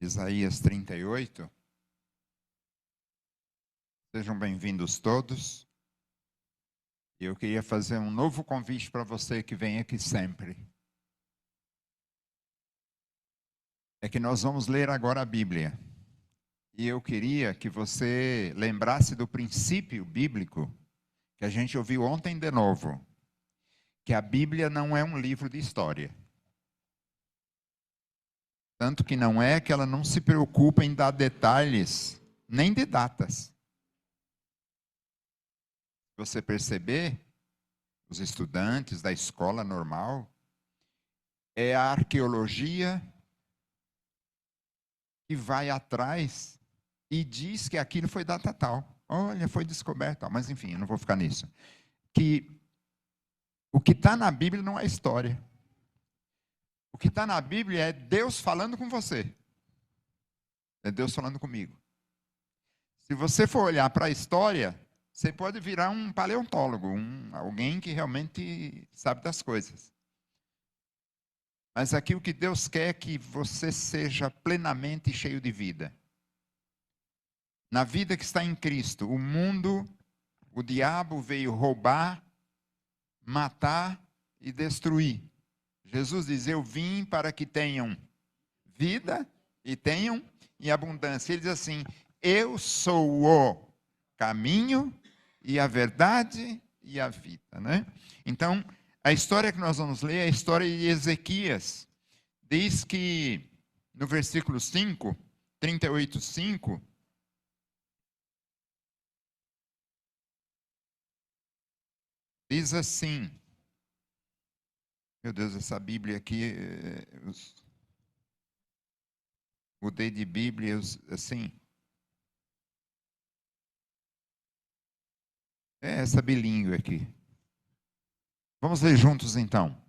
Isaías 38. Sejam bem-vindos todos. Eu queria fazer um novo convite para você que vem aqui sempre. É que nós vamos ler agora a Bíblia. E eu queria que você lembrasse do princípio bíblico que a gente ouviu ontem de novo. Que a Bíblia não é um livro de história. Tanto que não é que ela não se preocupa em dar detalhes, nem de datas. Você perceber, os estudantes da escola normal, é a arqueologia que vai atrás e diz que aquilo foi data tal. Olha, foi descoberto tal. Mas enfim, eu não vou ficar nisso. Que o que está na Bíblia não é história. O que está na Bíblia é Deus falando com você. É Deus falando comigo. Se você for olhar para a história, você pode virar um paleontólogo, alguém que realmente sabe das coisas. Mas aqui o que Deus quer é que você seja plenamente cheio de vida. Na vida que está em Cristo, o mundo, o diabo veio roubar, matar e destruir. Jesus diz, eu vim para que tenham vida e tenham em abundância. Ele diz assim, eu sou o caminho e a verdade e a vida. Né? Então, a história que nós vamos ler é a história de Ezequias. Diz que, no versículo 5, 38:5, diz assim, meu Deus, essa Bíblia aqui, mudei de Bíblia, assim, é essa bilíngue aqui. Vamos ler juntos então.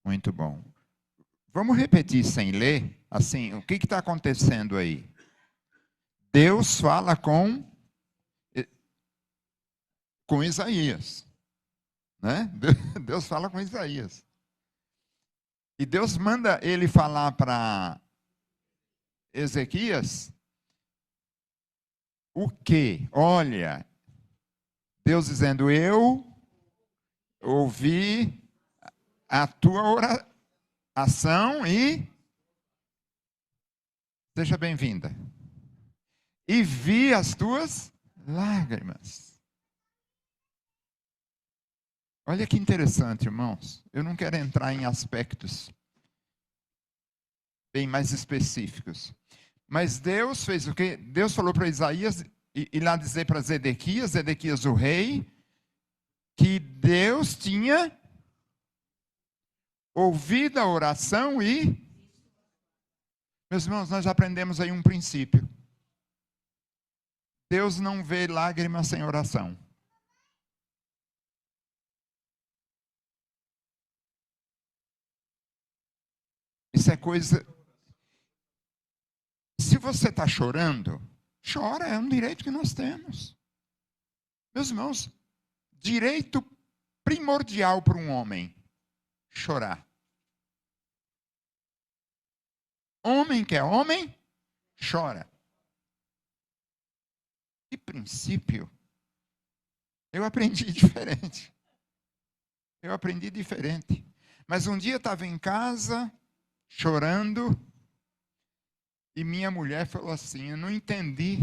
Muito bom. Vamos repetir sem ler? Assim, o que está acontecendo aí? Deus fala com Isaías. Né? Deus fala com Isaías. E Deus manda ele falar para Ezequias o quê? Olha, Deus dizendo, eu ouvi a tua oração e seja bem-vinda. E vi as tuas lágrimas. Olha que interessante, irmãos. Eu não quero entrar em aspectos bem mais específicos. Mas Deus fez o quê? Deus falou para Isaías e lá dizer para Zedequias o rei, que Deus tinha ouvido a oração e... Meus irmãos, nós aprendemos aí um princípio. Deus não vê lágrimas sem oração. Isso é coisa... Se você está chorando, chora, é um direito que nós temos. Meus irmãos, direito primordial para um homem, chorar. Homem que é homem, chora. Que princípio. Eu aprendi diferente. Mas um dia eu estava em casa, chorando, e minha mulher falou assim, eu não entendi.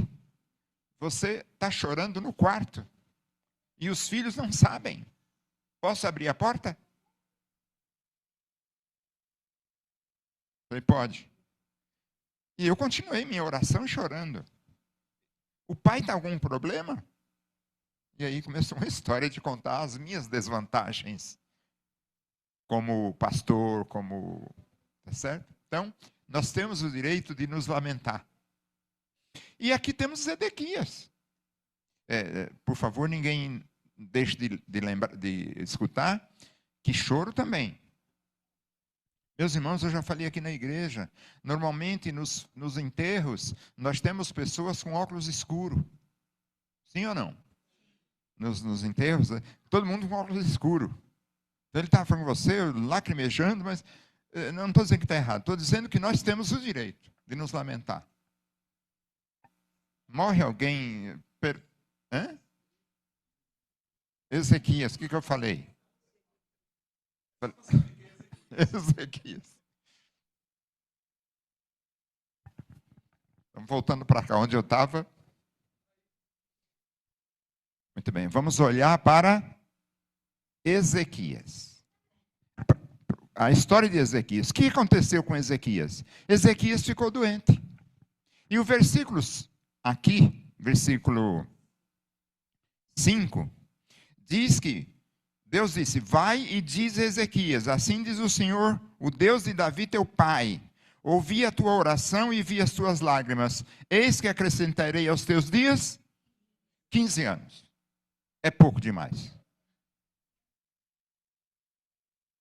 Você está chorando no quarto. E os filhos não sabem. Posso abrir a porta? Falei, pode. E eu continuei minha oração chorando. O pai está com algum problema? E aí começou uma história de contar as minhas desvantagens. como pastor, como... Tá certo? Então, nós temos o direito de nos lamentar. E aqui temos Zedequias. Por favor, ninguém deixe de escutar que choro também. Meus irmãos, eu já falei aqui na igreja, normalmente nos enterros, nós temos pessoas com óculos escuros. Sim ou não? Nos enterros, todo mundo com óculos escuros. Então ele estava falando com você, lacrimejando, mas não estou dizendo que está errado, estou dizendo que nós temos o direito de nos lamentar. Morre alguém... Ezequias, o que eu falei? Ezequias. Então, voltando para cá, onde eu estava. Muito bem, vamos olhar para Ezequias. A história de Ezequias. O que aconteceu com Ezequias? Ezequias ficou doente. E o versículo aqui, versículo 5, diz que Deus disse: vai e diz a Ezequias, assim diz o Senhor, o Deus de Davi teu pai, ouvi a tua oração e vi as tuas lágrimas, eis que acrescentarei aos teus dias 15 anos. É pouco demais.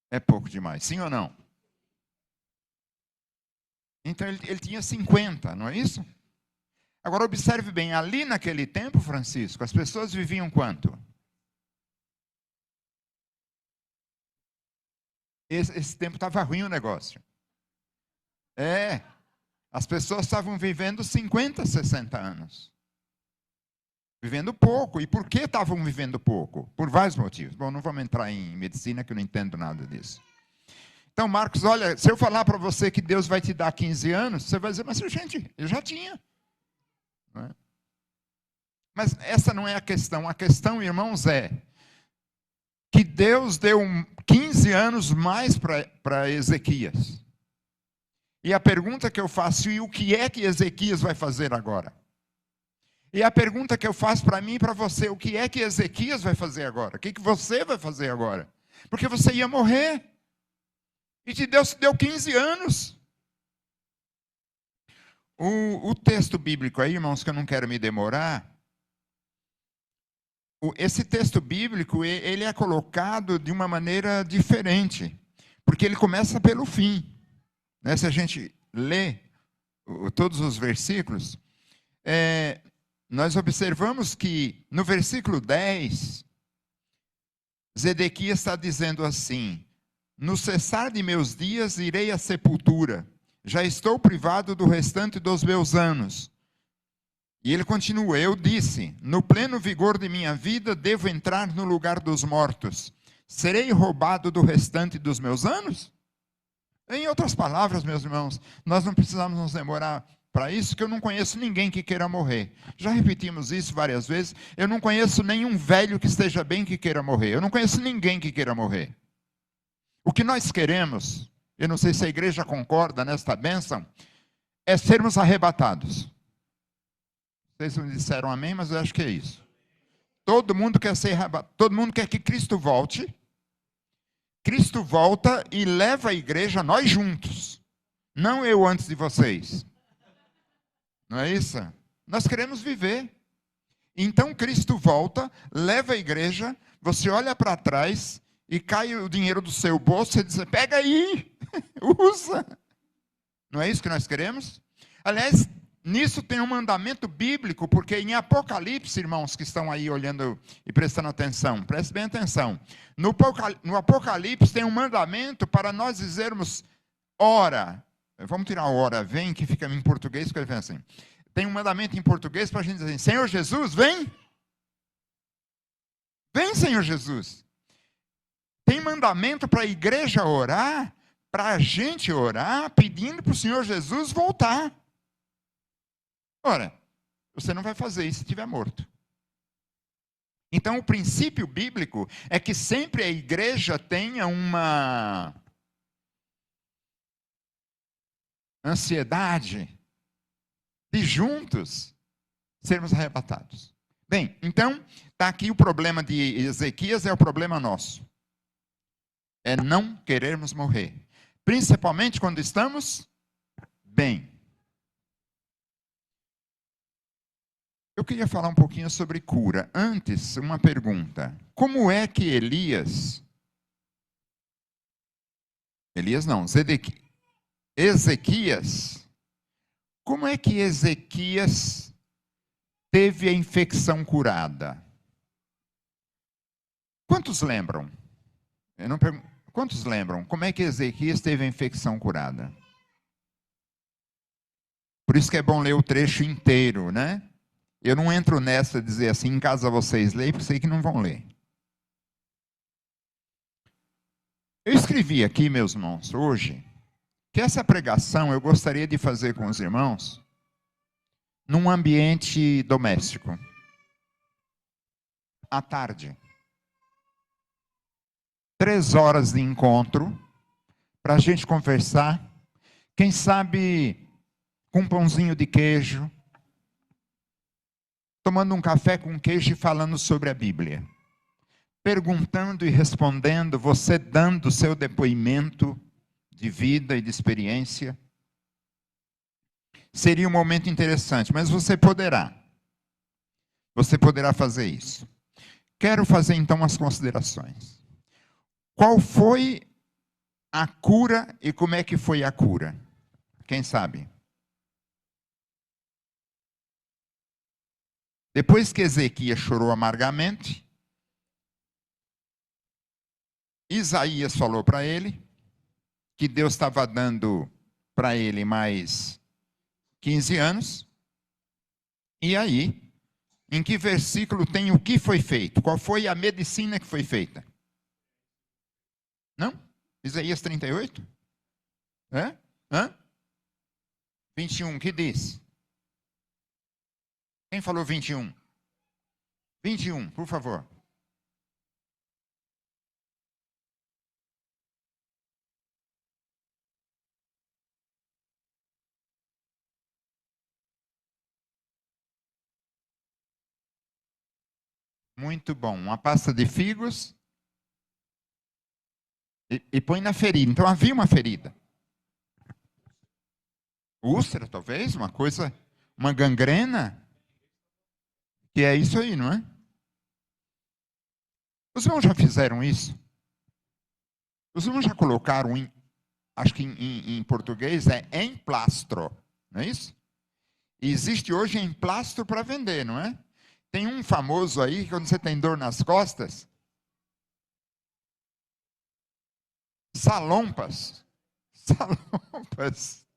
É pouco demais, sim ou não? Então ele tinha 50, não é isso? Agora observe bem, ali naquele tempo, Francisco, as pessoas viviam quanto? Esse tempo estava ruim o negócio. As pessoas estavam vivendo 50, 60 anos. Vivendo pouco. E por que estavam vivendo pouco? Por vários motivos. Bom, não vamos entrar em medicina, que eu não entendo nada disso. Então, Marcos, olha, se eu falar para você que Deus vai te dar 15 anos, você vai dizer, mas gente, eu já tinha. Não é? Mas essa não é a questão. A questão, irmãos, é que Deus deu 15 anos mais para Ezequias. E a pergunta que eu faço, e o que é que Ezequias vai fazer agora? E a pergunta que eu faço para mim e para você, o que é que Ezequias vai fazer agora? O que você vai fazer agora? Porque você ia morrer. E Deus te deu 15 anos. O texto bíblico aí, irmãos, que eu não quero me demorar, esse texto bíblico, ele é colocado de uma maneira diferente, porque ele começa pelo fim. Né? Se a gente lê todos os versículos, nós observamos que no versículo 10, Zedequias está dizendo assim: no cessar de meus dias irei à sepultura, já estou privado do restante dos meus anos. E ele continua: eu disse, no pleno vigor de minha vida, devo entrar no lugar dos mortos. Serei roubado do restante dos meus anos? Em outras palavras, meus irmãos, nós não precisamos nos demorar para isso, que eu não conheço ninguém que queira morrer. Já repetimos isso várias vezes. Eu não conheço nenhum velho que esteja bem que queira morrer. Eu não conheço ninguém que queira morrer. O que nós queremos, eu não sei se a igreja concorda nesta bênção, é sermos arrebatados. Vocês não disseram amém, mas eu acho que é isso. Todo mundo quer ser arrebatado. Todo mundo quer que Cristo volte. Cristo volta e leva a igreja, nós juntos. Não eu antes de vocês. Não é isso? Nós queremos viver. Então Cristo volta, leva a igreja, você olha para trás e cai o dinheiro do seu bolso e diz: pega aí, usa. Não é isso que nós queremos? Aliás, nisso tem um mandamento bíblico, porque em Apocalipse, irmãos que estão aí olhando e prestando atenção, preste bem atenção. No Apocalipse tem um mandamento para nós dizermos: ora, vamos tirar a hora, vem, que fica em português, escrevendo assim. Tem um mandamento em português para a gente dizer assim: Senhor Jesus, vem. Vem, Senhor Jesus. Tem mandamento para a igreja orar, para a gente orar, pedindo para o Senhor Jesus voltar. Ora, você não vai fazer isso se estiver morto. Então, o princípio bíblico é que sempre a igreja tenha uma ansiedade de juntos sermos arrebatados. Bem, então, está aqui o problema de Ezequias, é o problema nosso. É não querermos morrer. Principalmente quando estamos bem. Eu queria falar um pouquinho sobre cura. Antes, uma pergunta. Como é que Elias não, Ezequias, como é que Ezequias teve a infecção curada? Quantos lembram? Quantos lembram? Como é que Ezequias teve a infecção curada? Por isso que é bom ler o trecho inteiro, né? Eu não entro nessa de dizer assim, em casa vocês leem, porque sei que não vão ler. Eu escrevi aqui, meus irmãos, hoje, que essa pregação eu gostaria de fazer com os irmãos num ambiente doméstico. À tarde. 3 horas de encontro, para a gente conversar. Quem sabe com um pãozinho de queijo, tomando um café com queijo e falando sobre a Bíblia. Perguntando e respondendo, você dando o seu depoimento de vida e de experiência. Seria um momento interessante, mas você poderá fazer isso. Quero fazer então as considerações. Qual foi a cura e como é que foi a cura? Quem sabe? Depois que Ezequias chorou amargamente, Isaías falou para ele que Deus estava dando para ele mais 15 anos. E aí, em que versículo tem o que foi feito? Qual foi a medicina que foi feita? Não? Isaías 38? É? Hã? 21, que diz? Quem falou 21? 21, por favor. Muito bom. Uma pasta de figos e põe na ferida. Então havia uma ferida. Úlcera, talvez, uma coisa, uma gangrena. Que é isso aí, não é? Os irmãos já fizeram isso? Os irmãos já colocaram, acho que em português é emplastro, não é isso? E existe hoje emplastro para vender, não é? Tem um famoso aí, quando você tem dor nas costas, salompas. Salompas.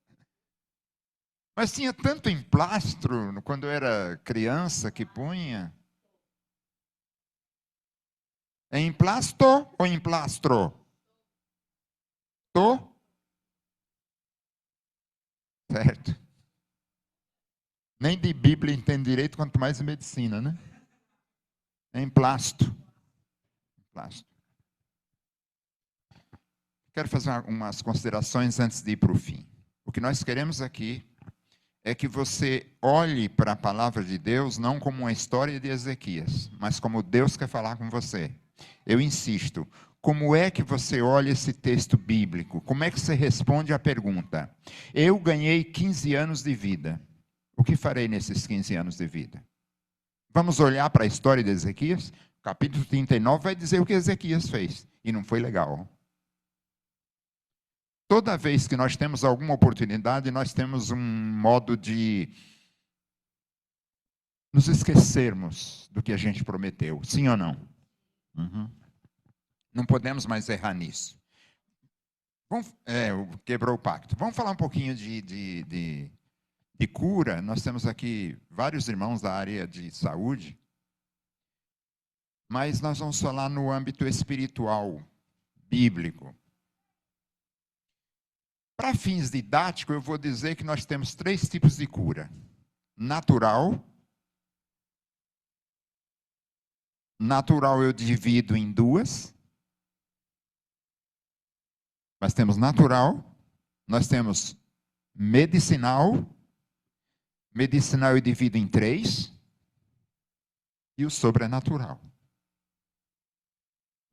Mas tinha tanto emplastro quando eu era criança que punha. É emplasto ou emplastro? Tô? Certo. Nem de Bíblia entende direito, quanto mais de medicina, né? É emplasto. Emplasto. Quero fazer umas considerações antes de ir para o fim. O que nós queremos aqui é que você olhe para a palavra de Deus não como uma história de Ezequias, mas como Deus quer falar com você. Eu insisto, como é que você olha esse texto bíblico? Como é que você responde à pergunta? Eu ganhei 15 anos de vida. O que farei nesses 15 anos de vida? Vamos olhar para a história de Ezequias? Capítulo 39 vai dizer o que Ezequias fez. E não foi legal. Toda vez que nós temos alguma oportunidade, nós temos um modo de nos esquecermos do que a gente prometeu. Sim ou não? Uhum. Não podemos mais errar nisso. Quebrou o pacto. Vamos falar um pouquinho de cura. Nós temos aqui vários irmãos da área de saúde, mas nós vamos falar no âmbito espiritual, bíblico. Para fins didáticos, eu vou dizer que nós temos 3 tipos de cura. Natural. Natural eu divido em 2. Nós temos natural, nós temos medicinal. Medicinal eu divido em 3. E o sobrenatural.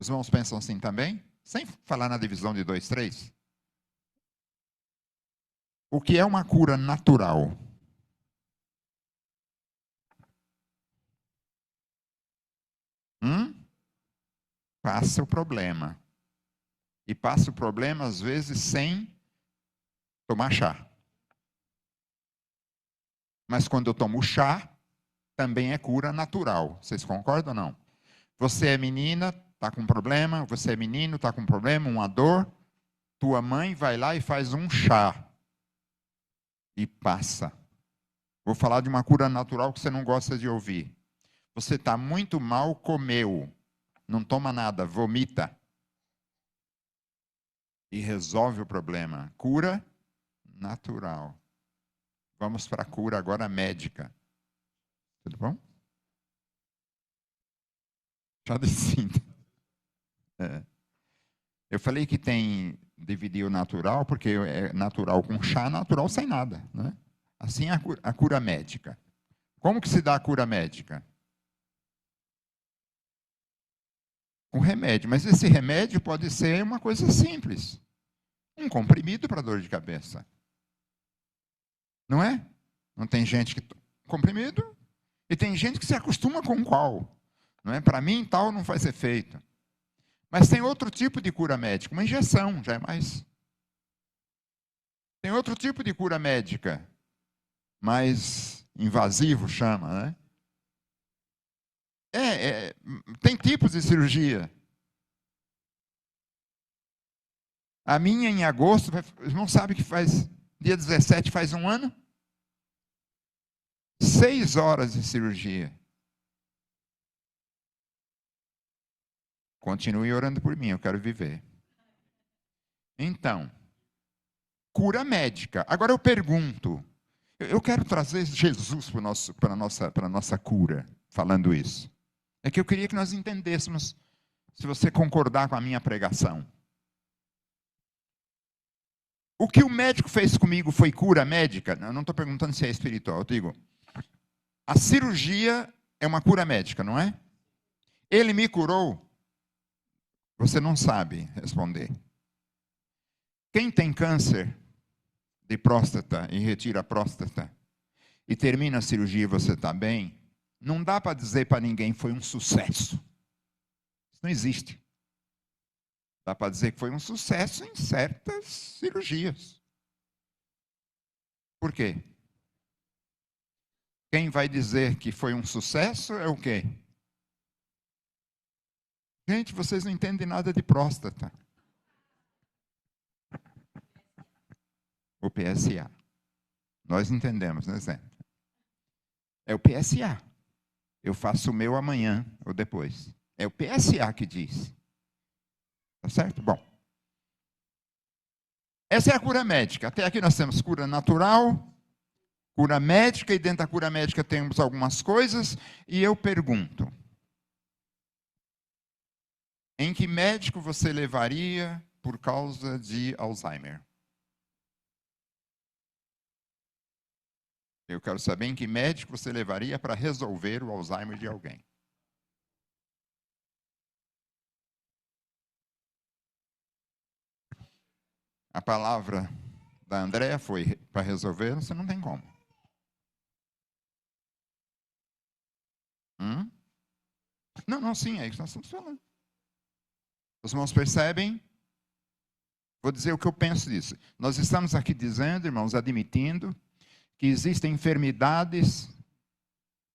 Os irmãos pensam assim também? sem falar na divisão de 2, 3. O que é uma cura natural? Passa o problema. E passa o problema, às vezes, sem tomar chá. Mas quando eu tomo chá, também é cura natural. Vocês concordam ou não? Você é menina, está com problema. Você é menino, está com problema, uma dor. Tua mãe vai lá e faz um chá. E passa. Vou falar de uma cura natural que você não gosta de ouvir. Você está muito mal, comeu. Não toma nada, vomita. E resolve o problema. Cura natural. Vamos para a cura agora médica. Tudo bom? Chá de cinta. Eu falei que tem dividir o natural, porque é natural com chá, natural sem nada. Né? Assim é a cura médica. Como que se dá a cura médica? Com remédio. Mas esse remédio pode ser uma coisa simples. Um comprimido para dor de cabeça. Não é? Não tem gente que... Comprimido. E tem gente que se acostuma com qual. Não é? Para mim, tal não faz efeito. Mas tem outro tipo de cura médica. Uma injeção, já é mais... Tem outro tipo de cura médica. Mais invasivo, chama, né? Tem tipos de cirurgia. A minha, em agosto, não sabe que faz... Dia 17 faz um ano? 6 horas de cirurgia. Continue orando por mim, eu quero viver. Então, cura médica. Agora eu pergunto, eu quero trazer Jesus para a nossa cura, falando isso. É que eu queria que nós entendêssemos, se você concordar com a minha pregação. O que o médico fez comigo foi cura médica? Eu não estou perguntando se é espiritual, eu digo, a cirurgia é uma cura médica, não é? Ele me curou? Você não sabe responder. Quem tem câncer de próstata e retira a próstata e termina a cirurgia e você está bem, não dá para dizer para ninguém que foi um sucesso. Isso não existe. Dá para dizer que foi um sucesso em certas cirurgias. Por quê? Quem vai dizer que foi um sucesso é o quê? Gente, vocês não entendem nada de próstata. O PSA. Nós entendemos, né, Zé? É o PSA. Eu faço o meu amanhã ou depois. É o PSA que diz. Tá certo? Bom. Essa é a cura médica. Até aqui nós temos cura natural, cura médica, e dentro da cura médica temos algumas coisas. E eu pergunto, em que médico você levaria por causa de Alzheimer? Eu quero saber em que médico você levaria para resolver o Alzheimer de alguém. A palavra da Andréa foi para resolver, você não tem como. Não, sim, é isso que nós estamos falando. Os irmãos percebem? Vou dizer o que eu penso disso. Nós estamos aqui dizendo, irmãos, admitindo que existem enfermidades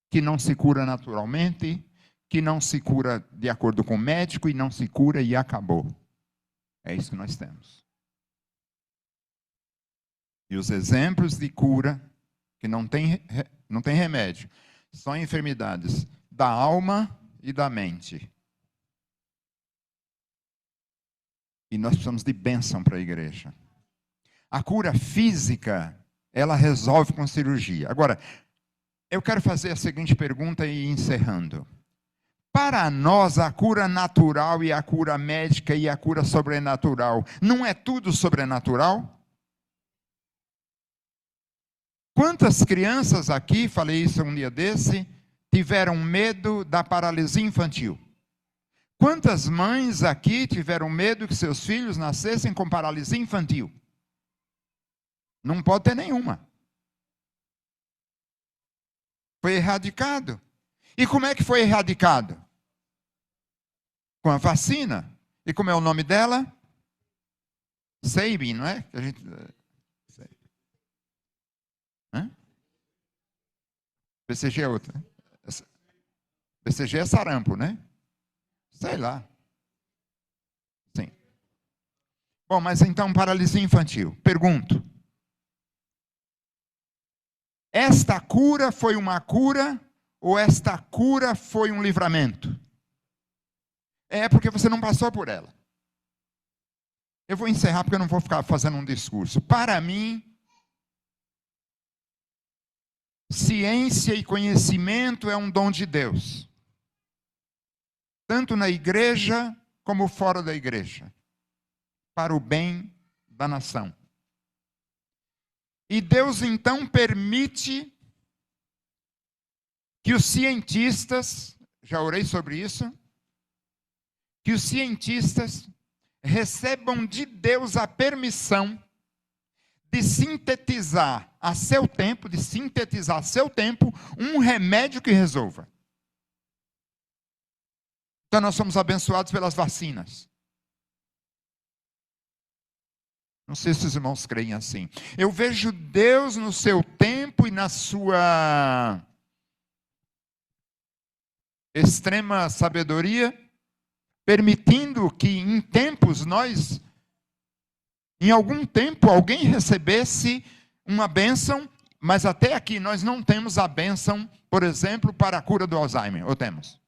que não se cura naturalmente, que não se cura de acordo com o médico, e não se cura e acabou. É isso que nós temos. E os exemplos de cura que não tem remédio são enfermidades da alma e da mente. E nós precisamos de bênção para a igreja. A cura física, ela resolve com cirurgia. Agora, eu quero fazer a seguinte pergunta e ir encerrando. Para nós, a cura natural e a cura médica e a cura sobrenatural, não é tudo sobrenatural? Quantas crianças aqui, falei isso um dia desse, tiveram medo da paralisia infantil? Quantas mães aqui tiveram medo que seus filhos nascessem com paralisia infantil? Não pode ter nenhuma. Foi erradicado. E como é que foi erradicado? Com a vacina. E como é o nome dela? Sabin, não é? Que a gente... Hã? BCG é outra. BCG é sarampo, né? Sei lá. Sim. Bom, mas então paralisia infantil. Pergunto. Esta cura foi uma cura ou esta cura foi um livramento? É porque você não passou por ela. Eu vou encerrar porque eu não vou ficar fazendo um discurso. Para mim, ciência e conhecimento é um dom de Deus. Tanto na igreja como fora da igreja. Para o bem da nação. E Deus então permite que os cientistas, já orei sobre isso, que os cientistas recebam de Deus a permissão de sintetizar a seu tempo, um remédio que resolva. Então nós somos abençoados pelas vacinas. Não sei se os irmãos creem assim. Eu vejo Deus no seu tempo e na sua extrema sabedoria, permitindo que em tempos nós, em algum tempo, alguém recebesse uma bênção, mas até aqui nós não temos a bênção, por exemplo, para a cura do Alzheimer, ou temos?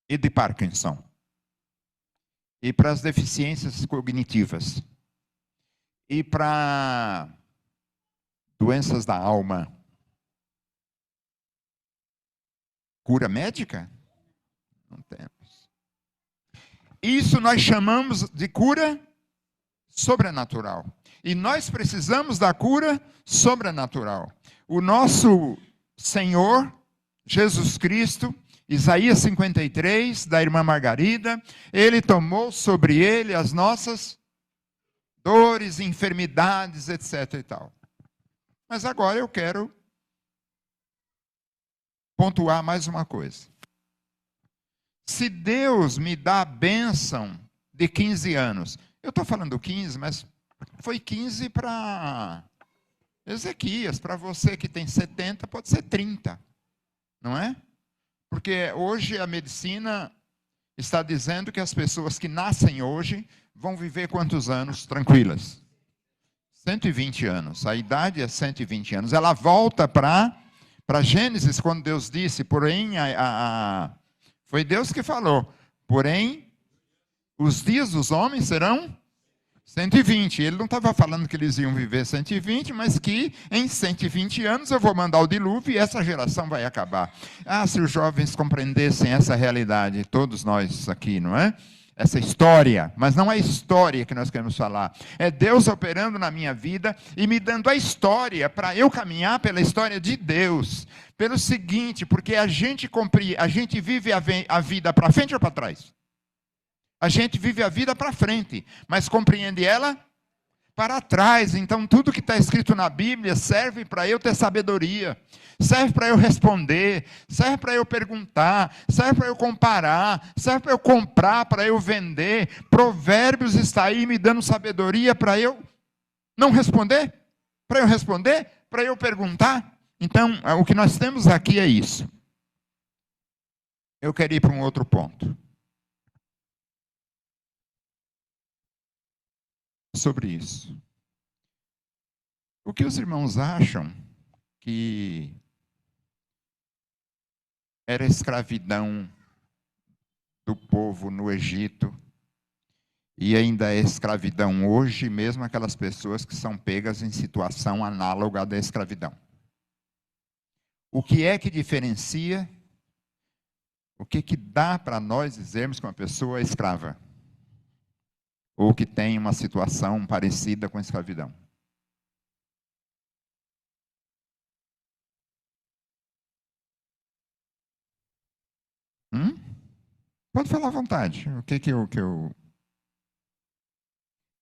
E de Parkinson. E para as deficiências cognitivas. E para doenças da alma. Cura médica? Não temos. Isso nós chamamos de cura sobrenatural. E nós precisamos da cura sobrenatural. O nosso Senhor, Jesus Cristo, Isaías 53, da irmã Margarida, ele tomou sobre ele as nossas dores, enfermidades, etc. e tal. Mas agora eu quero pontuar mais uma coisa. Se Deus me dá a bênção de 15 anos, eu estou falando 15, mas foi 15 para Ezequias, para você que tem 70, pode ser 30, não é? Porque hoje a medicina está dizendo que as pessoas que nascem hoje vão viver quantos anos tranquilas? 120 anos, a idade é 120 anos. Ela volta para Gênesis, quando Deus disse, porém, foi Deus que falou, porém, os dias dos homens serão 120. Ele não estava falando que eles iam viver 120, mas que em 120 anos eu vou mandar o dilúvio e essa geração vai acabar. Ah, se os jovens compreendessem essa realidade, todos nós aqui, não é? Essa história, mas não é a história que nós queremos falar. É Deus operando na minha vida e me dando a história para eu caminhar pela história de Deus. Pelo seguinte, porque a gente vive a vida para frente ou para trás? A gente vive a vida para frente, mas compreende ela para trás. Então, tudo que está escrito na Bíblia serve para eu ter sabedoria, serve para eu responder, serve para eu perguntar, serve para eu comparar, serve para eu comprar, para eu vender. Provérbios está aí me dando sabedoria para eu não responder, para eu responder, para eu perguntar. Então, o que nós temos aqui é isso. Eu quero ir para um outro ponto. Sobre isso. O que os irmãos acham que era escravidão do povo no Egito e ainda é escravidão hoje, mesmo aquelas pessoas que são pegas em situação análoga à da escravidão? O que é que diferencia? O que que dá para nós dizermos que uma pessoa é escrava? Ou que tem uma situação parecida com a escravidão? Hum? Pode falar à vontade. O que eu...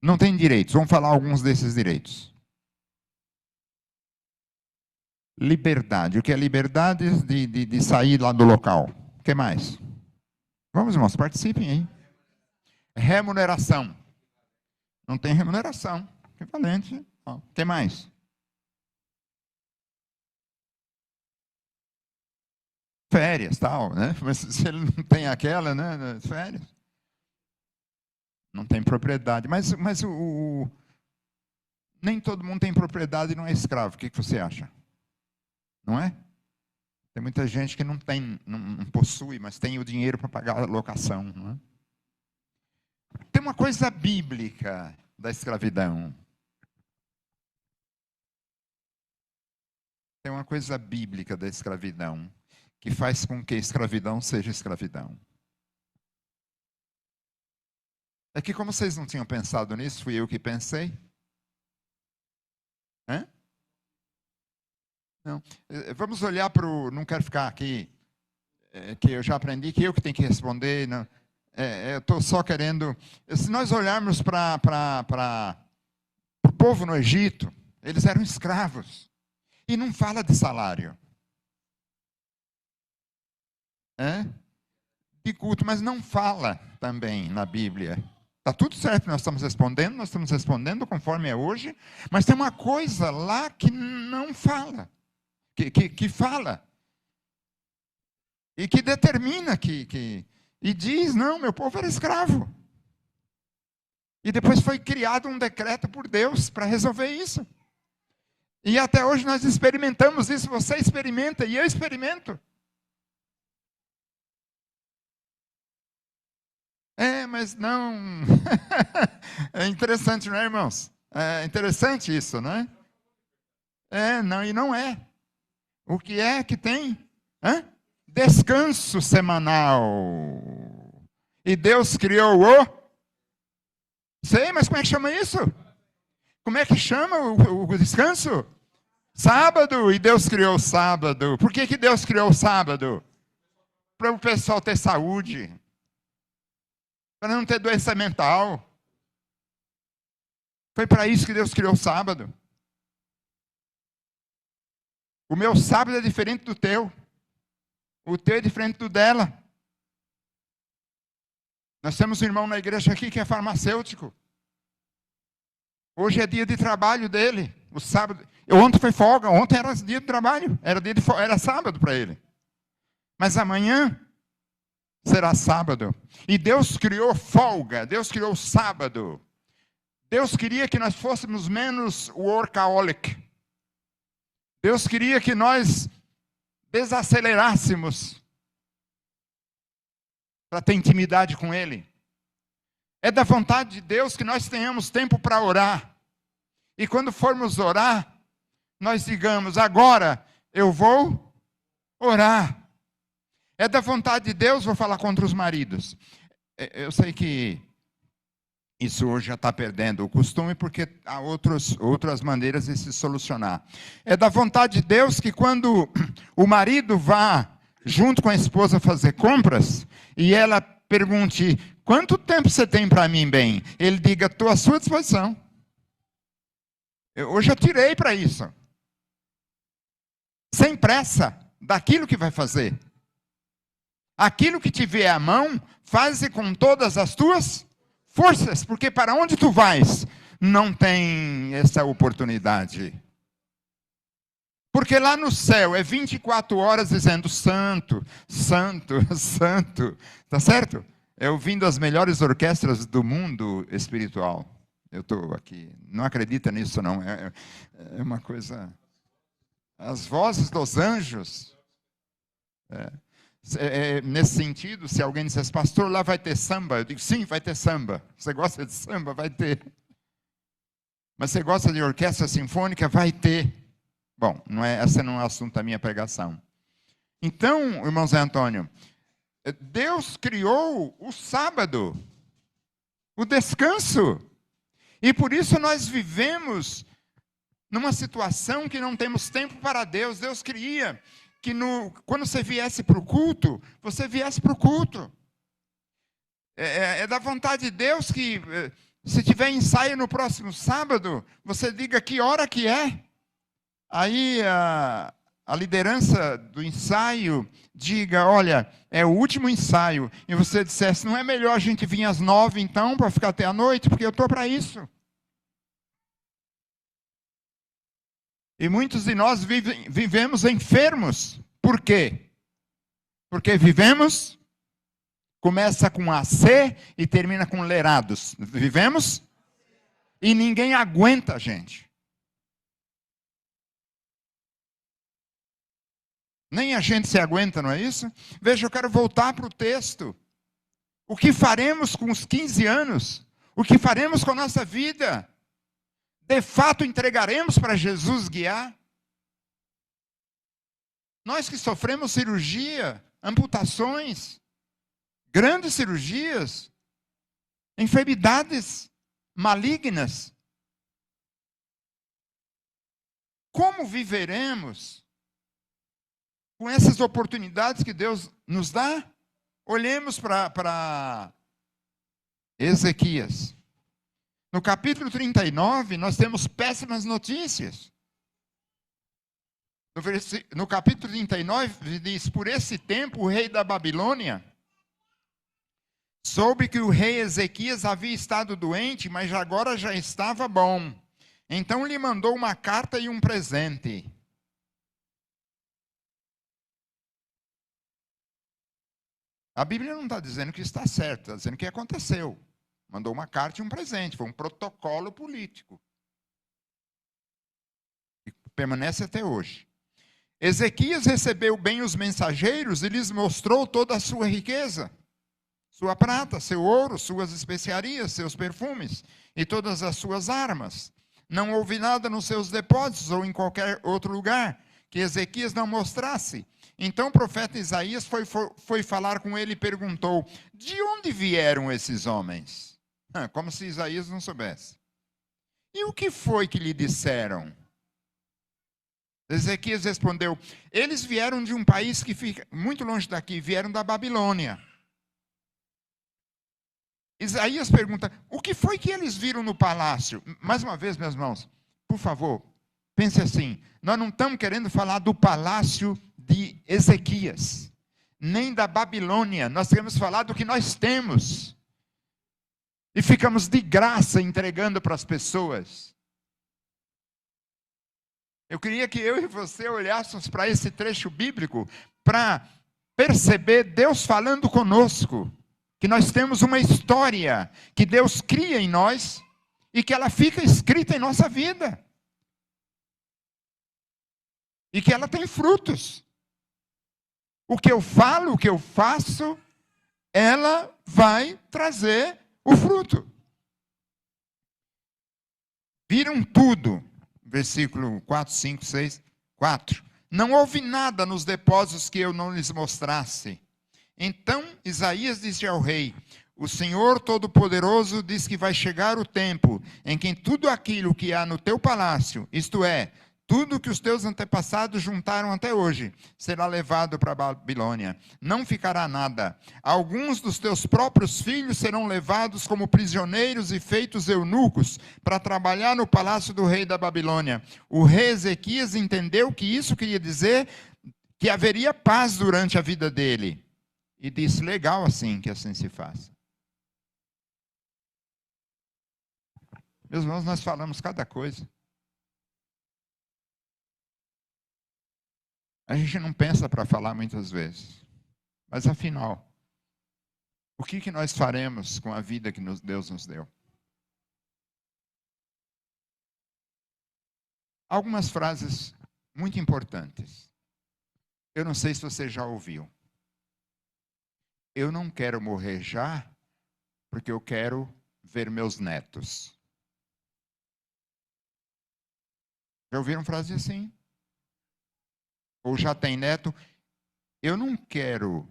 Não tem direitos. Vamos falar alguns desses direitos. Liberdade. O que é liberdade de sair lá do local? O que mais? Vamos, irmãos, participem aí. Remuneração. Não tem remuneração. Equivalente. O que mais? Férias, tal, né? Mas se ele não tem aquela, né? Férias. Não tem propriedade. Mas nem todo mundo tem propriedade e não é escravo. O que você acha? Não é? Tem muita gente que não tem, não possui, mas tem o dinheiro para pagar a locação. Não é? Tem uma coisa bíblica da escravidão. Tem uma coisa bíblica da escravidão que faz com que a escravidão seja escravidão. É que como vocês não tinham pensado nisso, fui eu que pensei. Hã? Não. Vamos olhar para o... Não quero ficar aqui, que eu já aprendi que eu que tenho que responder. Não. Eu estou só querendo... Se nós olharmos para o povo no Egito, eles eram escravos. E não fala de salário. De culto, mas não fala também na Bíblia. Está tudo certo, nós estamos respondendo conforme é hoje, mas tem uma coisa lá que não fala, que fala, e que determina, e diz, não, meu povo era escravo. E depois foi criado um decreto por Deus para resolver isso. E até hoje nós experimentamos isso, você experimenta e eu experimento. Mas não... É interessante, não é, irmãos? É interessante isso, não é? Não, e não é. O que é que tem? Descanso semanal. E Deus criou o... Sei, mas como é que chama isso? Como é que chama o descanso? Sábado. E Deus criou o sábado. Por que Deus criou o sábado? Para o pessoal ter saúde. Para não ter doença mental. Foi para isso que Deus criou o sábado. O meu sábado é diferente do teu. O teu é diferente do dela. Nós temos um irmão na igreja aqui que é farmacêutico. Hoje é dia de trabalho dele. O sábado. Ontem foi folga. Ontem era dia de trabalho. Era sábado para ele. Mas amanhã será sábado. E Deus criou folga. Deus criou sábado. Deus queria que nós fôssemos menos workaholic. Deus queria que nós desacelerássemos para ter intimidade com Ele. É da vontade de Deus que nós tenhamos tempo para orar. E quando formos orar, nós digamos, agora eu vou orar. É da vontade de Deus, vou falar contra os maridos. Eu sei que isso hoje já está perdendo o costume, porque há outras maneiras de se solucionar. É da vontade de Deus que quando o marido vá junto com a esposa fazer compras, e ela pergunte, quanto tempo você tem para mim, bem? Ele diga, estou à sua disposição. Eu já tirei para isso. Sem pressa, daquilo que vai fazer. Aquilo que te vier à mão, faze com todas as tuas forças, porque para onde tu vais, não tem essa oportunidade. Porque lá no céu é 24 horas dizendo santo, santo, santo. Tá certo? Eu ouvindo as melhores orquestras do mundo espiritual. Eu estou aqui, não acredita nisso não, é uma coisa... As vozes dos anjos... nesse sentido, se alguém dissesse, pastor, lá vai ter samba, eu digo, sim, vai ter samba. Você gosta de samba? Vai ter. Mas você gosta de orquestra sinfônica? Vai ter. Bom, esse não é o assunto da minha pregação. Então, irmão Zé Antônio, Deus criou o sábado, o descanso. E por isso nós vivemos numa situação que não temos tempo para Deus. Deus queria que quando você viesse para o culto, você viesse para o culto. É da vontade de Deus que, se tiver ensaio no próximo sábado, você diga que hora que é. Aí a liderança do ensaio diga, olha, é o último ensaio. E você dissesse, não é melhor a gente vir às 9 então, para ficar até a noite, porque eu estou para isso. E muitos de nós vivemos enfermos. Por quê? Porque vivemos, começa com AC e termina com lerados. Vivemos? E ninguém aguenta a gente. Nem a gente se aguenta, não é isso? Veja, eu quero voltar para o texto. O que faremos com os 15 anos? O que faremos com a nossa vida? De fato, entregaremos para Jesus guiar? Nós que sofremos cirurgia, amputações, grandes cirurgias, enfermidades malignas, como viveremos com essas oportunidades que Deus nos dá? Olhemos para Ezequias. No capítulo 39, nós temos péssimas notícias. No capítulo 39 diz, por esse tempo o rei da Babilônia soube que o rei Ezequias havia estado doente, mas agora já estava bom. Então lhe mandou uma carta e um presente. A Bíblia não está dizendo que está certo, está dizendo que aconteceu. Mandou uma carta e um presente, foi um protocolo político. E permanece até hoje. Ezequias recebeu bem os mensageiros e lhes mostrou toda a sua riqueza. Sua prata, seu ouro, suas especiarias, seus perfumes e todas as suas armas. Não houve nada nos seus depósitos ou em qualquer outro lugar que Ezequias não mostrasse. Então o profeta Isaías foi falar com ele e perguntou, de onde vieram esses homens? Como se Isaías não soubesse. E o que foi que lhe disseram? Ezequias respondeu, eles vieram de um país que fica muito longe daqui, vieram da Babilônia. Isaías pergunta, o que foi que eles viram no palácio? Mais uma vez, meus irmãos, por favor, pense assim, nós não estamos querendo falar do palácio de Ezequias, nem da Babilônia, nós queremos falar do que nós temos. E ficamos de graça entregando para as pessoas. Eu queria que eu e você olhássemos para esse trecho bíblico para perceber Deus falando conosco. Que nós temos uma história que Deus cria em nós e que ela fica escrita em nossa vida. E que ela tem frutos. O que eu falo, o que eu faço, ela vai trazer o fruto. Viram tudo. Versículo 4, 5, 6, 4. Não houve nada nos depósitos que eu não lhes mostrasse. Então Isaías disse ao rei, o Senhor Todo-Poderoso diz que vai chegar o tempo em que tudo aquilo que há no teu palácio, isto é, tudo que os teus antepassados juntaram até hoje, será levado para a Babilônia. Não ficará nada. Alguns dos teus próprios filhos serão levados como prisioneiros e feitos eunucos para trabalhar no palácio do rei da Babilônia. O rei Ezequias entendeu que isso queria dizer que haveria paz durante a vida dele. E disse, legal assim, que assim se faça. Meus irmãos, nós falamos cada coisa. A gente não pensa para falar muitas vezes. Mas afinal, o que nós faremos com a vida que Deus nos deu? Algumas frases muito importantes. Eu não sei se você já ouviu. Eu não quero morrer já, porque eu quero ver meus netos. Já ouviram frase assim? Ou já tem neto? Eu não quero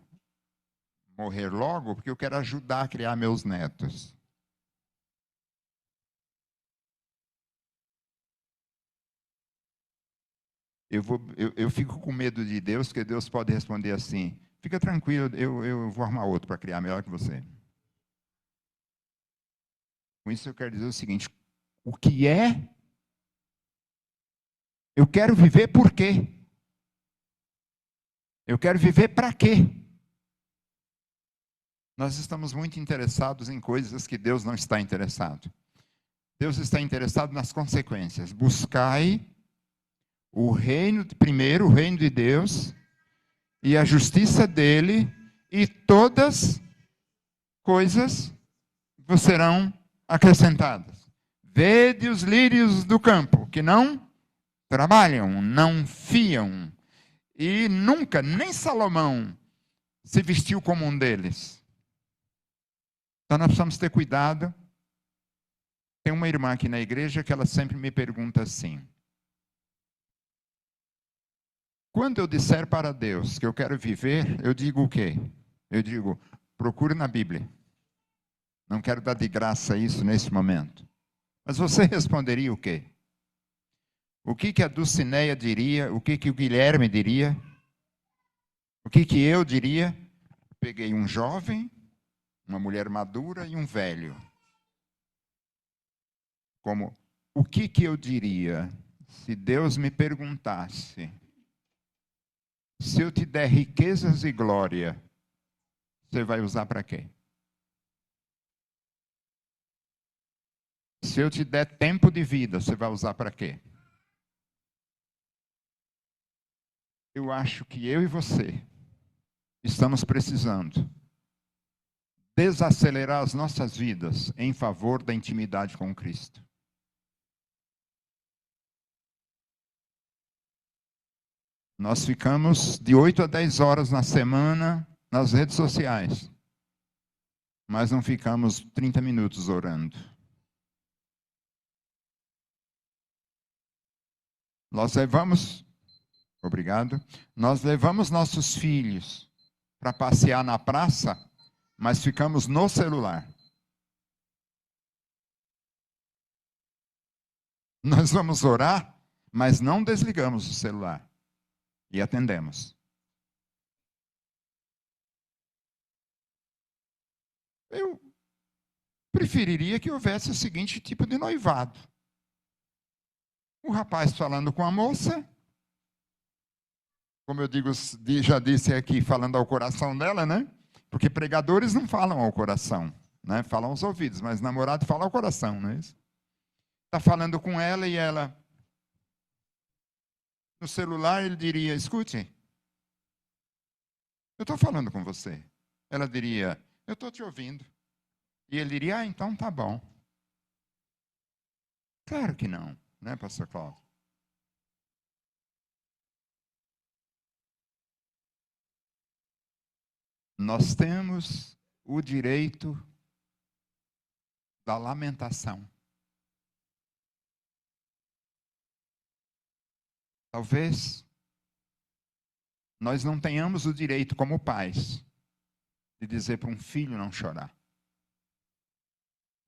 morrer logo, porque eu quero ajudar a criar meus netos. Eu fico com medo de Deus, porque Deus pode responder assim, fica tranquilo, eu vou arrumar outro para criar melhor que você. Com isso eu quero dizer o seguinte: o que é? Eu quero viver por quê? Eu quero viver para quê? Nós estamos muito interessados em coisas que Deus não está interessado. Deus está interessado nas consequências. Buscai o reino, primeiro o reino de Deus e a justiça dele, e todas coisas vos serão acrescentadas. Vede os lírios do campo, que não trabalham, não fiam, e nunca, nem Salomão, se vestiu como um deles. Então nós precisamos ter cuidado. Tem uma irmã aqui na igreja que ela sempre me pergunta assim: quando eu disser para Deus que eu quero viver, eu digo o quê? Eu digo, procure na Bíblia. Não quero dar de graça isso nesse momento. Mas você responderia o quê? O que a Dulcineia diria? O que o Guilherme diria? O que eu diria? Peguei um jovem, uma mulher madura e um velho. Como, o que eu diria se Deus me perguntasse: se eu te der riquezas e glória, você vai usar para quê? Se eu te der tempo de vida, você vai usar para quê? Eu acho que eu e você estamos precisando desacelerar as nossas vidas em favor da intimidade com Cristo. Nós ficamos de 8 a 10 horas na semana nas redes sociais, mas não ficamos 30 minutos orando. Nós levamos nossos filhos para passear na praça, mas ficamos no celular. Nós vamos orar, mas não desligamos o celular e atendemos. Eu preferiria que houvesse o seguinte tipo de noivado: o rapaz falando com a moça, como eu digo, já disse aqui, falando ao coração dela, né? Porque pregadores não falam ao coração, né? Falam aos ouvidos, mas namorado fala ao coração, não é isso? Está falando com ela e ela, no celular, ele diria: escute, eu estou falando com você. Ela diria: eu estou te ouvindo. E ele diria: então tá bom. Claro que não, né, pastor Cláudio? Nós temos o direito da lamentação. Talvez nós não tenhamos o direito, como pais, de dizer para um filho não chorar.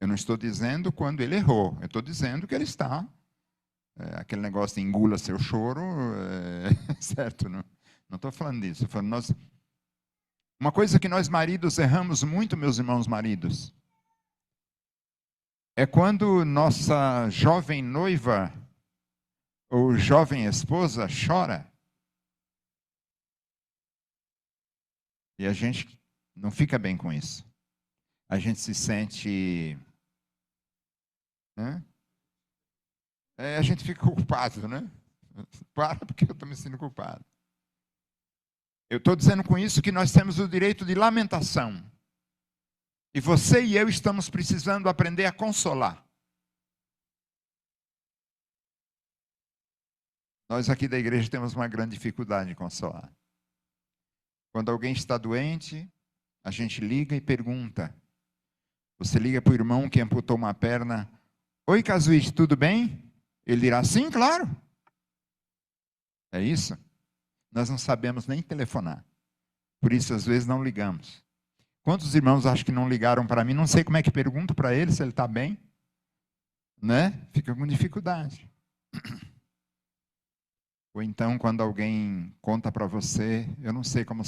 Eu não estou dizendo quando ele errou, eu estou dizendo que ele está. Aquele negócio de engula seu choro, certo? Não estou falando disso. Estou falando uma coisa que nós maridos erramos muito, meus irmãos maridos, é quando nossa jovem noiva ou jovem esposa chora. E a gente não fica bem com isso. A gente se sente... né? A gente fica culpado, né? Para, porque eu estou me sentindo culpado. Eu estou dizendo com isso que nós temos o direito de lamentação. E você e eu estamos precisando aprender a consolar. Nós aqui da igreja temos uma grande dificuldade em consolar. Quando alguém está doente, a gente liga e pergunta. Você liga para o irmão que amputou uma perna: oi, Casuíte, tudo bem? Ele dirá: sim, claro. É isso? Nós não sabemos nem telefonar. Por isso, às vezes, não ligamos. Quantos irmãos acham que não ligaram para mim? Não sei como é que pergunto para ele se ele está bem. Né? Fica com dificuldade. Ou então, quando alguém conta para você, eu não sei como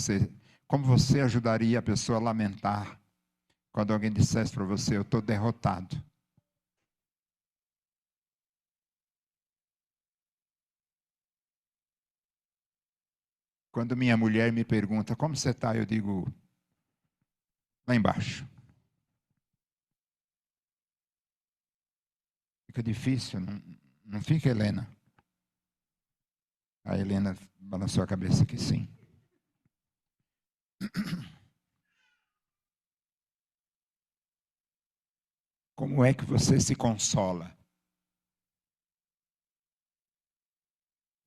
você ajudaria a pessoa a lamentar quando alguém dissesse para você: eu estou derrotado. Quando minha mulher me pergunta, como você está? Eu digo, lá embaixo. Fica difícil, não fica, Helena? A Helena balançou a cabeça que sim. Como é que você se consola?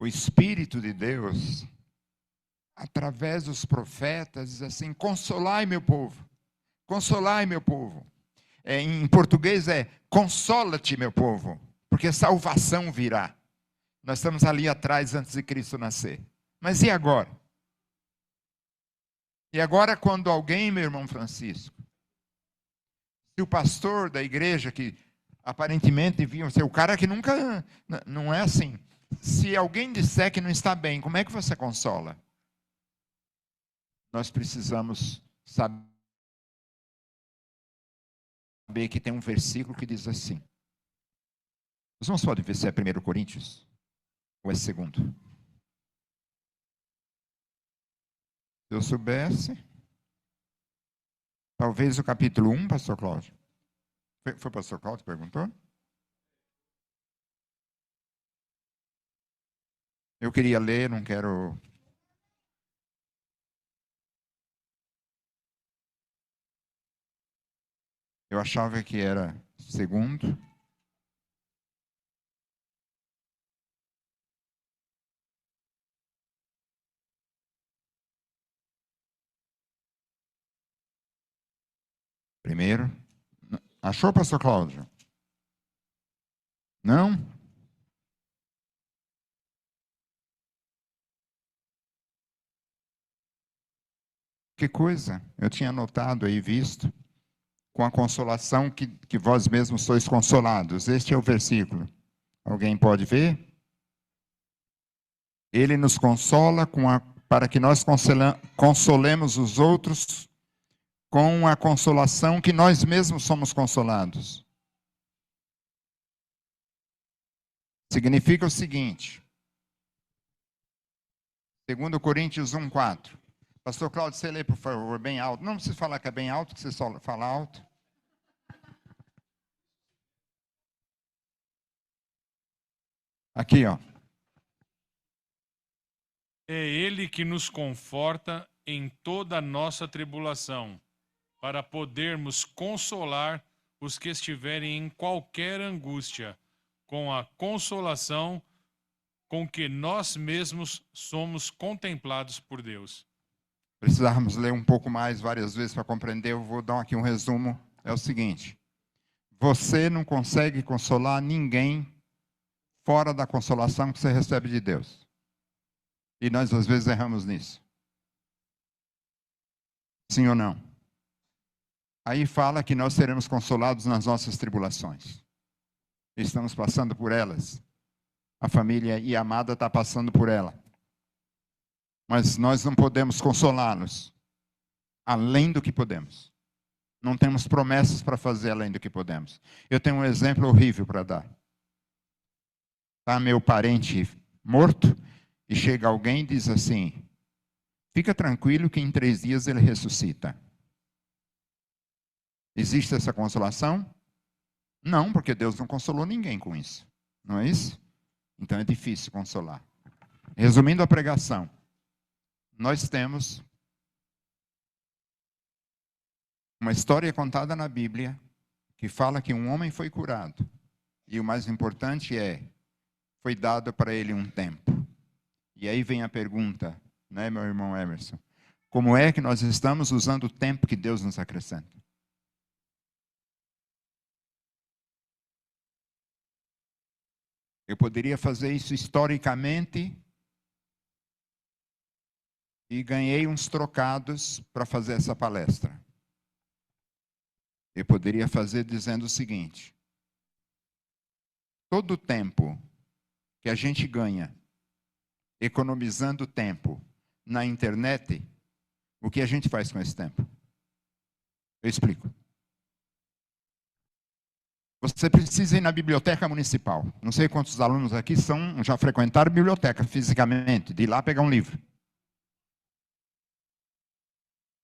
O Espírito de Deus, através dos profetas, diz assim, consolai meu povo, consolai meu povo. Em português é, consola-te meu povo, porque salvação virá. Nós estamos ali atrás antes de Cristo nascer. Mas e agora? E agora quando alguém, meu irmão Francisco, se o pastor da igreja, que aparentemente viam ser o cara que nunca, não é assim, se alguém disser que não está bem, como é que você consola? Nós precisamos saber que tem um versículo que diz assim. Os irmãos podem ver se é 1 Coríntios ou é 2. Se eu soubesse, talvez o capítulo 1, pastor Cláudio. Foi o pastor Cláudio que perguntou? Eu queria ler, não quero... Eu achava que era 2. Primeiro. Achou, pastor Cláudio? Não? Que coisa. Eu tinha anotado aí, visto. Com a consolação que vós mesmos sois consolados. Este é o versículo. Alguém pode ver? Ele nos consola para que nós consolemos os outros com a consolação que nós mesmos somos consolados. Significa o seguinte, 2 Coríntios 1:4. Pastor Cláudio, você lê, por favor, bem alto. Não precisa falar que é bem alto, que você só fala alto. Aqui, ó. É Ele que nos conforta em toda a nossa tribulação, para podermos consolar os que estiverem em qualquer angústia, com a consolação com que nós mesmos somos contemplados por Deus. Precisávamos ler um pouco mais várias vezes para compreender. Eu vou dar aqui um resumo. É o seguinte: você não consegue consolar ninguém fora da consolação que você recebe de Deus. E nós às vezes erramos nisso. Sim ou não? Aí fala que nós seremos consolados nas nossas tribulações. Estamos passando por elas. A família e a amada está passando por ela. Mas nós não podemos consolá-los além do que podemos. Não temos promessas para fazer além do que podemos. Eu tenho um exemplo horrível para dar. Está meu parente morto e chega alguém e diz assim, fica tranquilo que em 3 dias ele ressuscita. Existe essa consolação? Não, porque Deus não consolou ninguém com isso. Não é isso? Então é difícil consolar. Resumindo a pregação, nós temos uma história contada na Bíblia que fala que um homem foi curado. E o mais importante foi dado para ele um tempo. E aí vem a pergunta, né, meu irmão Emerson? Como é que nós estamos usando o tempo que Deus nos acrescenta? Eu poderia fazer isso historicamente e ganhei uns trocados para fazer essa palestra. Eu poderia fazer dizendo o seguinte: todo o tempo que a gente ganha economizando tempo na internet, o que a gente faz com esse tempo? Eu explico. Você precisa ir na biblioteca municipal. Não sei quantos alunos aqui já frequentaram biblioteca fisicamente, de ir lá pegar um livro.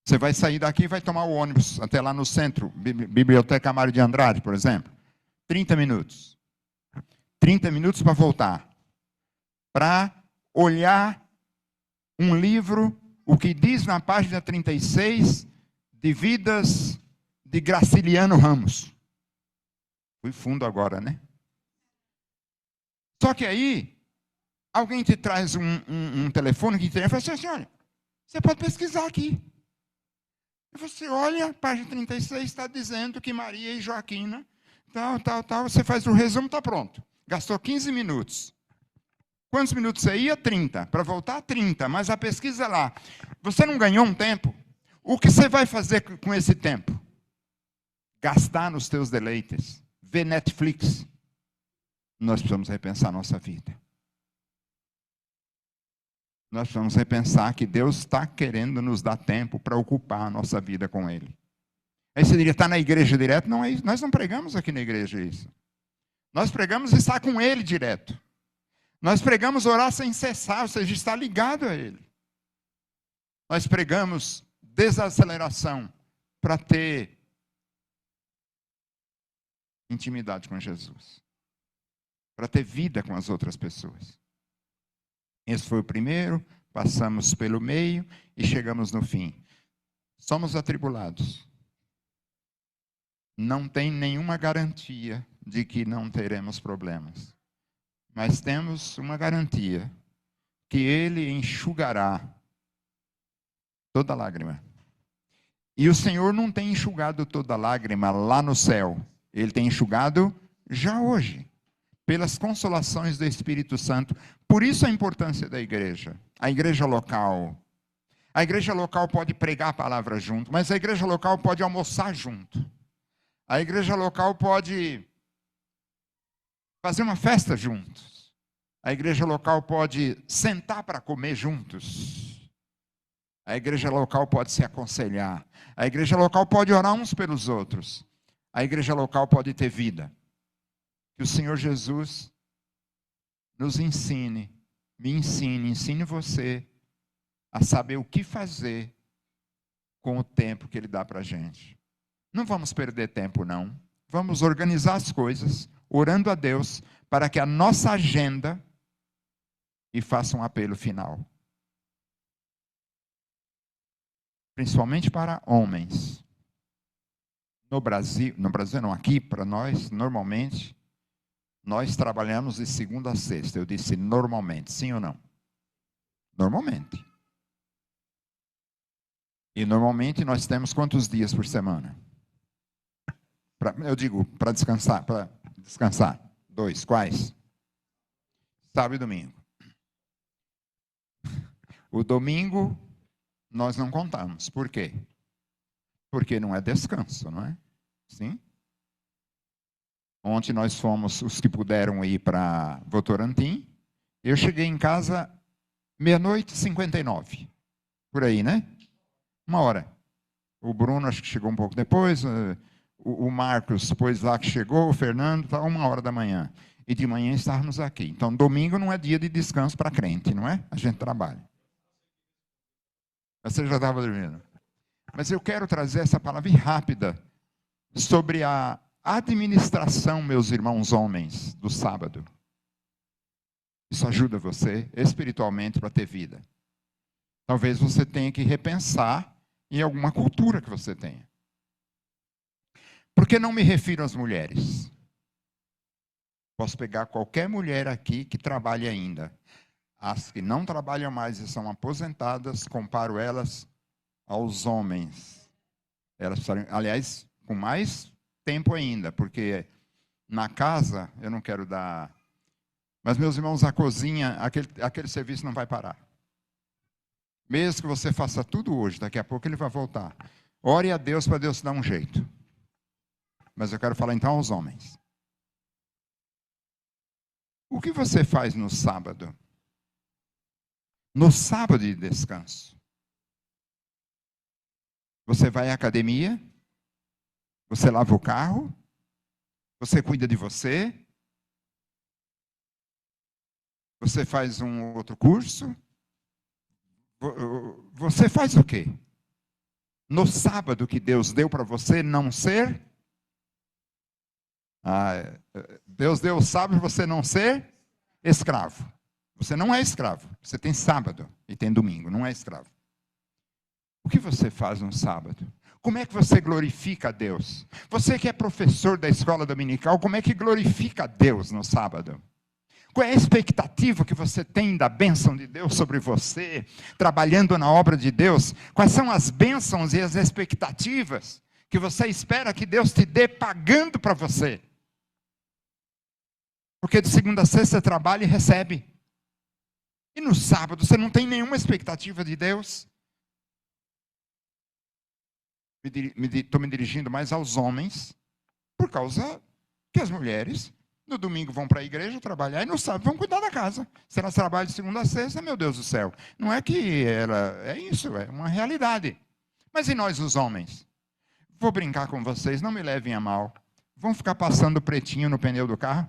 Você vai sair daqui e vai tomar o ônibus até lá no centro, Biblioteca Mário de Andrade, por exemplo. 30 minutos. 30 minutos para voltar. Para olhar um livro, o que diz na página 36, de Vidas de Graciliano Ramos. Fui fundo agora, né? Só que aí, alguém te traz um telefone que te fala assim, olha, você pode pesquisar aqui. E você olha, a página 36 está dizendo que Maria e Joaquina, tal, você faz o resumo, está pronto. Gastou 15 minutos. Quantos minutos você ia? 30. Para voltar, 30. Mas a pesquisa lá, você não ganhou um tempo? O que você vai fazer com esse tempo? Gastar nos teus deleites. Ver Netflix. Nós precisamos repensar a nossa vida. Nós precisamos repensar que Deus está querendo nos dar tempo para ocupar a nossa vida com Ele. Aí você diria, está na igreja direto? Não é isso. Nós não pregamos aqui na igreja isso. Nós pregamos estar com Ele direto. Nós pregamos orar sem cessar, ou seja, estar ligado a Ele. Nós pregamos desaceleração para ter intimidade com Jesus. Para ter vida com as outras pessoas. Esse foi o primeiro, passamos pelo meio e chegamos no fim. Somos atribulados. Não tem nenhuma garantia de que não teremos problemas. Mas temos uma garantia que Ele enxugará toda lágrima. E o Senhor não tem enxugado toda lágrima lá no céu. Ele tem enxugado já hoje. Pelas consolações do Espírito Santo. Por isso a importância da igreja. A igreja local. A igreja local pode pregar a palavra junto, mas a igreja local pode almoçar junto. A igreja local pode fazer uma festa juntos. A igreja local pode sentar para comer juntos. A igreja local pode se aconselhar. A igreja local pode orar uns pelos outros. A igreja local pode ter vida. Que o Senhor Jesus nos ensine, me ensine você a saber o que fazer com o tempo que Ele dá para a gente. Não vamos perder tempo, não. Vamos organizar as coisas, orando a Deus, para que a nossa agenda, e faça um apelo final. Principalmente para homens. No Brasil não, aqui para nós, normalmente, nós trabalhamos de segunda a sexta. Eu disse normalmente, sim ou não? Normalmente. E normalmente nós temos quantos dias por semana? Eu digo, para descansar. 2, quais? Sábado e domingo. O domingo nós não contamos. Por quê? Porque não é descanso, não é? Sim? Ontem nós fomos, os que puderam ir para Votorantim. Eu cheguei em casa 00:59. Por aí, né? 1h. O Bruno acho que chegou um pouco depois. O Marcos depois lá que chegou. O Fernando, tá 1h da manhã. E de manhã estávamos aqui. Então, domingo não é dia de descanso para crente, não é? A gente trabalha. Você já estava dormindo. Mas eu quero trazer essa palavra rápida sobre a administração, meus irmãos homens, do sábado. Isso ajuda você espiritualmente para ter vida. Talvez você tenha que repensar em alguma cultura que você tenha. Por que não me refiro às mulheres? Posso pegar qualquer mulher aqui que trabalhe ainda. As que não trabalham mais e são aposentadas, comparo elas aos homens. Elas precisariam, aliás, com mais tempo ainda, porque na casa, eu não quero dar... Mas, meus irmãos, a cozinha, aquele serviço não vai parar. Mesmo que você faça tudo hoje, daqui a pouco ele vai voltar. Ore a Deus para Deus dar um jeito. Mas eu quero falar então aos homens. O que você faz no sábado? No sábado de descanso. Você vai à academia? Você lava o carro? Você cuida de você? Você faz um outro curso? Você faz o quê? no sábado que Deus deu para você não ser? Deus deu o sábado para você não ser escravo. Você não é escravo. Você tem sábado e tem domingo, não é escravo. O que você faz no sábado? Como é que você glorifica a Deus? Você que é professor da escola dominical, como é que glorifica a Deus no sábado? Qual é a expectativa que você tem da bênção de Deus sobre você, trabalhando na obra de Deus? Quais são as bênçãos e as expectativas que você espera que Deus te dê pagando para você? Porque de segunda a sexta você trabalha e recebe. E no sábado você não tem nenhuma expectativa de Deus? Estou me dirigindo mais aos homens, por causa que as mulheres no domingo vão para a igreja trabalhar e no sábado vão cuidar da casa. Se elas trabalham de segunda a sexta, meu Deus do céu. Não é que é isso, é uma realidade. Mas e nós os homens? Vou brincar com vocês, não me levem a mal. Vão ficar passando pretinho no pneu do carro?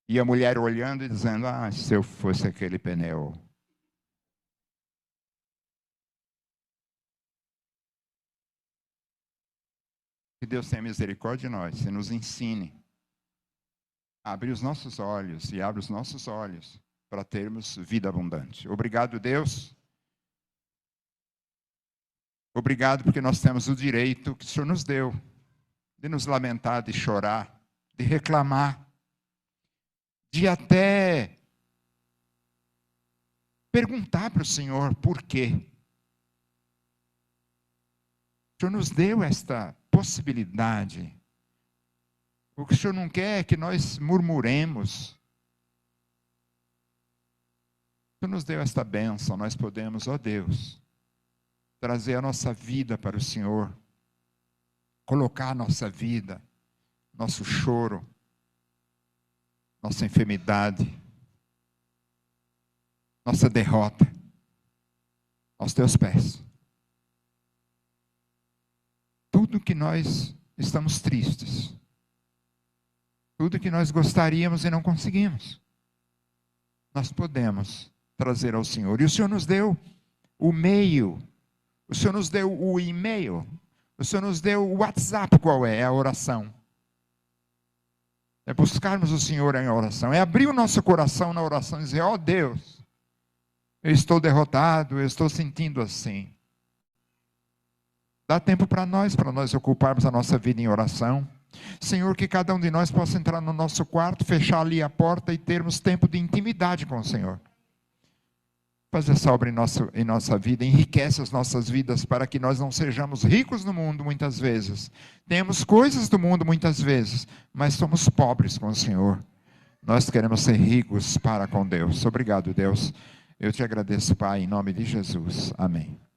E a mulher olhando e dizendo, se eu fosse aquele pneu. Que Deus tenha misericórdia de nós e nos ensine a abrir os nossos olhos e abre os nossos olhos para termos vida abundante. Obrigado, Deus. Obrigado porque nós temos o direito que o Senhor nos deu de nos lamentar, de chorar, de reclamar, de até perguntar para o Senhor por quê. O Senhor nos deu esta possibilidade. O que o Senhor não quer é que nós murmuremos. O Senhor nos deu esta bênção, nós podemos, ó Deus, trazer a nossa vida para o Senhor, colocar a nossa vida, nosso choro, nossa enfermidade, nossa derrota, aos teus pés. Tudo que nós estamos tristes, tudo que nós gostaríamos e não conseguimos, nós podemos trazer ao Senhor. E o Senhor nos deu o meio, o Senhor nos deu o e-mail, o Senhor nos deu o WhatsApp. Qual é? É a oração. É buscarmos o Senhor em oração, é abrir o nosso coração na oração e dizer, ó Deus, eu estou derrotado, eu estou sentindo assim. Dá tempo para nós ocuparmos a nossa vida em oração. Senhor, que cada um de nós possa entrar no nosso quarto, fechar ali a porta e termos tempo de intimidade com o Senhor. Faz essa obra em nossa vida, enriquece as nossas vidas para que nós não sejamos ricos no mundo muitas vezes. Temos coisas do mundo muitas vezes, mas somos pobres com o Senhor. Nós queremos ser ricos para com Deus. Obrigado, Deus. Eu te agradeço, Pai, em nome de Jesus. Amém.